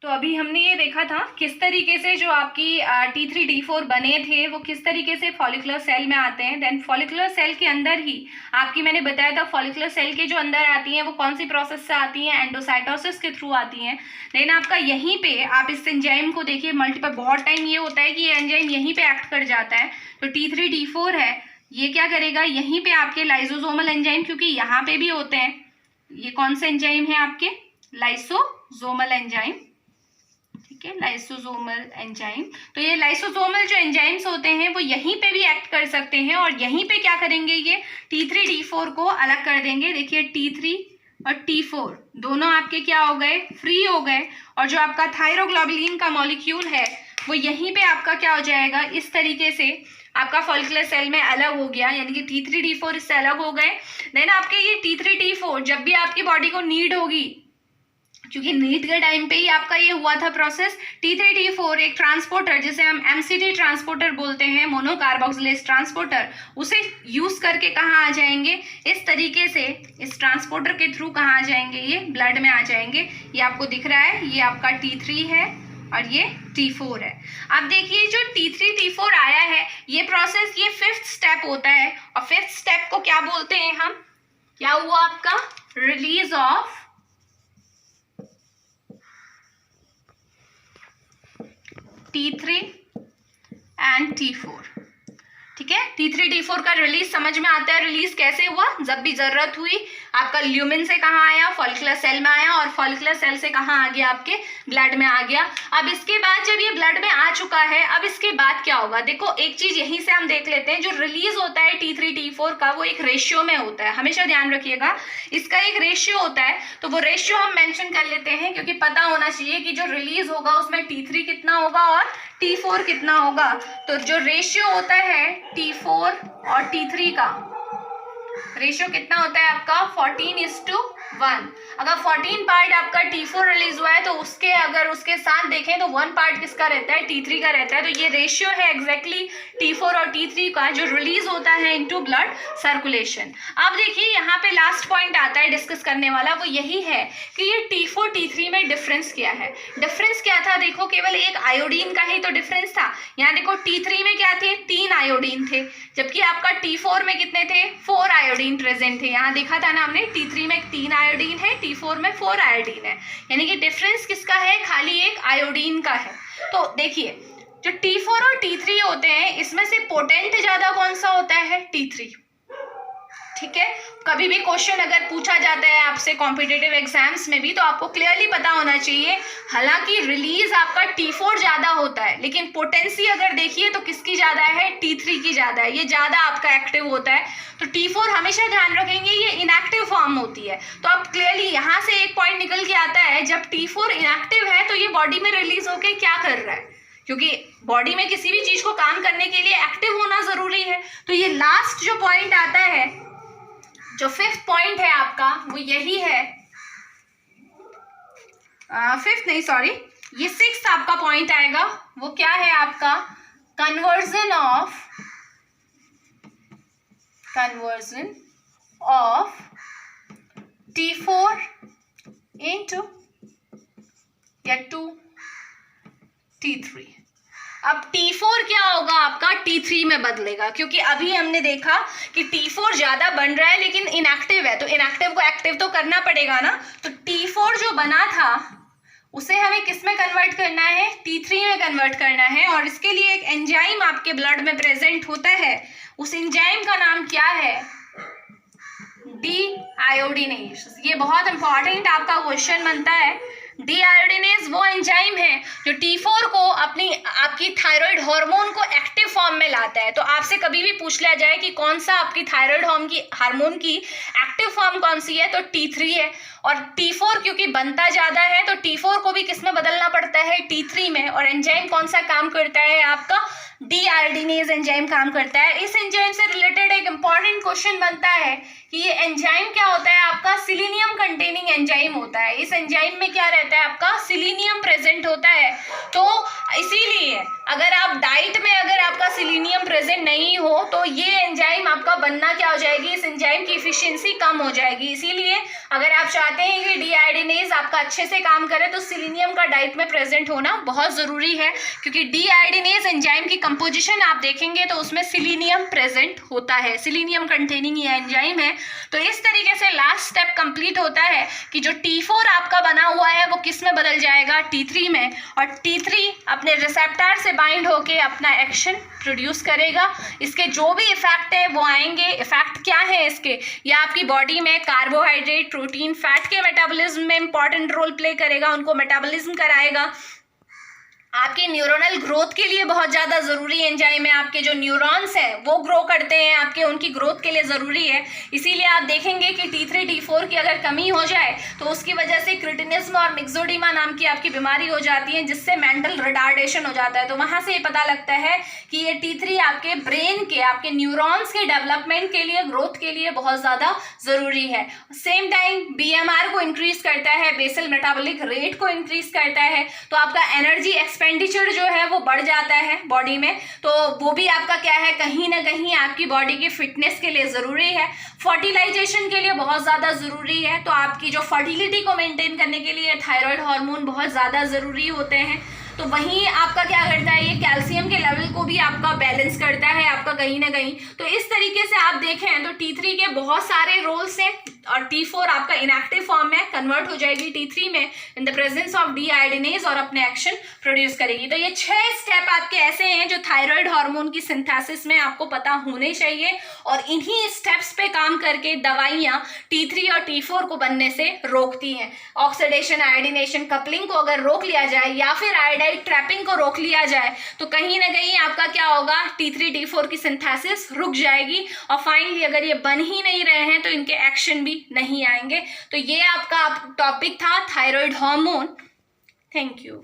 तो अभी हमने ये देखा था किस तरीके से जो आपकी T3 T4 बने थे वो किस तरीके से फॉलिकुलर सेल में आते हैं। देन फॉलिकुलर सेल के अंदर ही आपकी मैंने बताया था फॉलिकुलर सेल के जो अंदर आती हैं वो कौन सी प्रोसेस से आती हैं, एंडोसाइटोसिस के थ्रू आती हैं। देन आपका यहीं पे आप इस एंजाइम को देखिए, मल्टीपल बहुत टाइम ये होता है कि ये एंजाइम यहीं पे एक्ट कर जाता है। तो T3 T4 है, ये क्या करेगा, यहीं पे आपके लाइसोसोमल एंजाइम, क्योंकि यहाँ पे भी होते हैं, ये कौन से एंजाइम है आपके, लाइसोसोमल एंजाइम, ठीक है, लाइसोसोमल एंजाइम। तो ये लाइसोसोमल जो एंजाइम्स होते हैं वो यहीं पे भी एक्ट कर सकते हैं और यहीं पे क्या करेंगे, ये T3 T4 को अलग कर देंगे। देखिए T3 और T4 दोनों आपके क्या हो गए, फ्री हो गए, और जो आपका थायरोग्लोबुलिन का मॉलिक्यूल है वो यहीं पे आपका क्या हो जाएगा, इस तरीके से आपका फॉलिकुलर सेल में अलग हो गया, यानी कि T3 T4 इससे अलग हो गए। देन आपके ये T3 T4 जब भी आपकी बॉडी को नीड होगी, क्योंकि नीट के टाइम पे ही आपका ये हुआ था प्रोसेस, T3 T4 एक ट्रांसपोर्टर जिसे हम MCT ट्रांसपोर्टर बोलते हैं, मोनोकार्बोक्सिलेज ट्रांसपोर्टर, उसे यूज करके कहाँ आ जाएंगे, इस तरीके से इस ट्रांसपोर्टर के थ्रू कहाँ आ जाएंगे, ये ब्लड में आ जाएंगे। ये आपको दिख रहा है, ये आपका T3 है और ये T4 है। अब देखिए जो T3 T4 आया है, ये प्रोसेस, ये 5th स्टेप होता है, और 5th स्टेप को क्या बोलते हैं हम, क्या हुआ आपका, release of T3 and T4, ठीक है। T3 T4 का रिलीज समझ में आता है, रिलीज कैसे हुआ, जब भी जरूरत हुई आपका ल्यूमिन से कहाँ आया, फॉलिकुलर सेल में आया, और फॉलिकुलर सेल से कहाँ आ गया, आपके ब्लड में आ गया। अब इसके बाद जब ये ब्लड में आ चुका है, अब इसके बाद क्या होगा, देखो एक चीज यहीं से हम देख लेते हैं, जो रिलीज होता है T3 T4 का वो एक रेशियो में होता है, हमेशा ध्यान रखिएगा, इसका एक रेशियो होता है। तो वो रेशियो हम मेंशन कर लेते हैं, क्योंकि पता होना चाहिए कि जो रिलीज होगा उसमें T3 कितना होगा और T4 कितना होगा। तो जो रेशियो होता है T4 और T3 का रेशियो कितना होता है आपका, 14:1। अगर 14 पार्ट आपका T4 रिलीज हुआ है तो उसके अगर उसके साथ देखें तो 1 पार्ट किसका रहता है, T3 का रहता है। तो ये रेशियो है एग्जैक्टली T4 और T3 का जो रिलीज होता है इनटू ब्लड सर्कुलेशन। अब देखिए यहाँ पे लास्ट पॉइंट आता है डिस्कस करने वाला, वो यही है कि ये T4 T3 में डिफरेंस क्या है। डिफरेंस क्या था, देखो केवल एक आयोडीन का ही तो डिफरेंस था। यहाँ देखो T3 में क्या थे, 3 आयोडीन थे, जबकि आपका T4 में कितने थे, 4 आयोडीन प्रेजेंट थे। यहाँ देखा था ना हमने, T3 में 3 आयोडीन है, T4 में 4 आयोडीन है, यानी कि डिफरेंस किसका है, खाली एक आयोडीन का है। तो देखिए जो T4 और T3 होते हैं इसमें से पोटेंट ज्यादा कौन सा होता है, T3, ठीक है। कभी भी क्वेश्चन अगर पूछा जाता है आपसे कॉम्पिटिटिव एग्जाम्स में भी, तो आपको क्लियरली पता होना चाहिए, हालांकि रिलीज आपका T4 ज्यादा होता है, लेकिन पोटेंसी अगर देखिए तो किसकी ज्यादा है, T3 की ज्यादा है, ये ज्यादा आपका एक्टिव होता है। तो T4 हमेशा ध्यान रखेंगे ये इनएक्टिव फॉर्म होती है। तो अब क्लियरली यहाँ से एक पॉइंट निकल के आता है, जब T4 इनएक्टिव है तो ये बॉडी में रिलीज होके क्या कर रहा है, क्योंकि बॉडी में किसी भी चीज को काम करने के लिए एक्टिव होना जरूरी है। तो ये लास्ट जो पॉइंट आता है, जो 5th पॉइंट है आपका, वो यही है, 5th नहीं सॉरी, ये 6th आपका पॉइंट आएगा। वो क्या है आपका, conversion of T4 into to T3। अब T4 क्या होगा आपका, T3 में बदलेगा, क्योंकि अभी हमने देखा कि T4 ज्यादा बन रहा है लेकिन इनएक्टिव है, तो इनएक्टिव को एक्टिव तो करना पड़ेगा ना। तो T4 जो बना था उसे हमें किस में कन्वर्ट करना है, T3 में कन्वर्ट करना है, और इसके लिए एक एंजाइम आपके ब्लड में प्रेजेंट होता है, उस एंजाइम का नाम क्या है, डीआयोडीनेज। ये बहुत इंपॉर्टेंट आपका क्वेश्चन बनता है। डीआयोडीनेज वो एंजाइम है जो T4 को आपकी थायराइड हार्मोन को एक्टिव फॉर्म में लाता है। तो आपसे कभी भी पूछ लिया जाए कि कौन सा आपकी थायराइड हार्मोन की एक्टिव फॉर्म कौन सी है, तो T3 है। और T4 क्योंकि बनता ज्यादा है तो T4 को भी किसमें बदलना पड़ता है, T3 में। और एंजाइम कौन सा काम करता है आपका, डीआयोडीनेज एंजाइम काम करता है। इस एंजाइम से रिलेटेड एक इंपॉर्टेंट क्वेश्चन बनता है कि ये एंजाइम क्या होता है आपका, सिलीनियम कंटेनिंग एंजाइम होता है। इस एंजाइम में क्या रहता है आपका, सिलीनियम प्रेजेंट होता है। तो इसीलिए अगर आप डाइट में अगर आपका सिलीनियम प्रेजेंट नहीं हो तो ये एंजाइम आपका बनना क्या हो जाएगी, इस एंजाइम की इफिशिएंसी कम हो जाएगी। इसीलिए अगर आप चाहते हैं कि डीआयोडीनेज आपका अच्छे से काम करे तो सिलीनियम का डाइट में प्रेजेंट होना बहुत ज़रूरी है, क्योंकि डीआयोडीनेज एंजाइम की कंपोजिशन आप देखेंगे तो उसमें सिलीनियम प्रेजेंट होता है, सिलीनियम कंटेनिंग ये एंजाइम है। तो इस तरीके से लास्ट स्टेप कंप्लीट होता है कि जो T4 आपका बना हुआ है वो किस में बदल जाएगा, T3 में, और T3 अपने रिसेप्टर से बाइंड होके अपना एक्शन प्रोड्यूस करेगा। इसके जो भी इफेक्ट है वो आएंगे। इफेक्ट क्या है इसके, या आपकी बॉडी में कार्बोहाइड्रेट, प्रोटीन, फैट के मेटाबॉलिज्म में इंपॉर्टेंट रोल प्ले करेगा, उनको मेटाबॉलिज्म कराएगा। आपके न्यूरोनल ग्रोथ के लिए बहुत ज़्यादा ज़रूरी एंजाइम है। आपके जो न्यूरॉन्स हैं वो ग्रो करते हैं, आपके उनकी ग्रोथ के लिए ज़रूरी है। इसीलिए आप देखेंगे कि T3 T4 की अगर कमी हो जाए तो उसकी वजह से क्रिटिनिज्म और मिक्सोडिमा नाम की आपकी बीमारी हो जाती है, जिससे मेंटल रिटार्डेशन हो जाता है। तो वहाँ से ये पता लगता है कि ये T3 आपके ब्रेन के, आपके न्यूरॉन्स के डेवलपमेंट के लिए, ग्रोथ के लिए बहुत ज़्यादा ज़रूरी है। सेम टाइम BMR को इंक्रीज करता है, बेसल मेटाबॉलिक रेट को इंक्रीज करता है, तो आपका एनर्जी एक्सपेंडिचर जो है वो बढ़ जाता है बॉडी में। तो वो भी आपका क्या है, कहीं ना कहीं आपकी बॉडी की फिटनेस के लिए ज़रूरी है, फर्टिलाइजेशन के लिए बहुत ज़्यादा ज़रूरी है। तो आपकी जो फर्टिलिटी को मेंटेन करने के लिए थायराइड हार्मोन बहुत ज़्यादा ज़रूरी होते हैं। तो वहीं आपका क्या करता है, ये कैल्शियम के लेवल को भी आपका बैलेंस करता है आपका कहीं ना कहीं। तो इस तरीके से आप देखें तो T3 के बहुत सारे रोल्स हैं, और T4 आपका इनएक्टिव फॉर्म में कन्वर्ट हो जाएगी T3 में इन द प्रेजेंस ऑफ डीआयोडीनेज और अपने एक्शन प्रोड्यूस करेगी। तो ये 6 स्टेप आपके ऐसे हैं जो थायराइड हार्मोन की सिंथेसिस में आपको पता होने चाहिए, और इन्हीं स्टेप्स पे काम करके दवाइयाँ T3 और T4 को बनने से रोकती हैं। ऑक्सीडेशन, आयोडीनेशन, कपलिंग को अगर रोक लिया जाए या फिर आयोडाइड ट्रैपिंग को रोक लिया जाए तो कहीं ना कहीं आपका क्या होगा, T3 T4 की सिंथेसिस रुक जाएगी, और फाइनली अगर ये बन ही नहीं रहे हैं तो इनके एक्शन भी नहीं आएंगे। तो ये आपका टॉपिक था थायराइड हार्मोन। Thank you.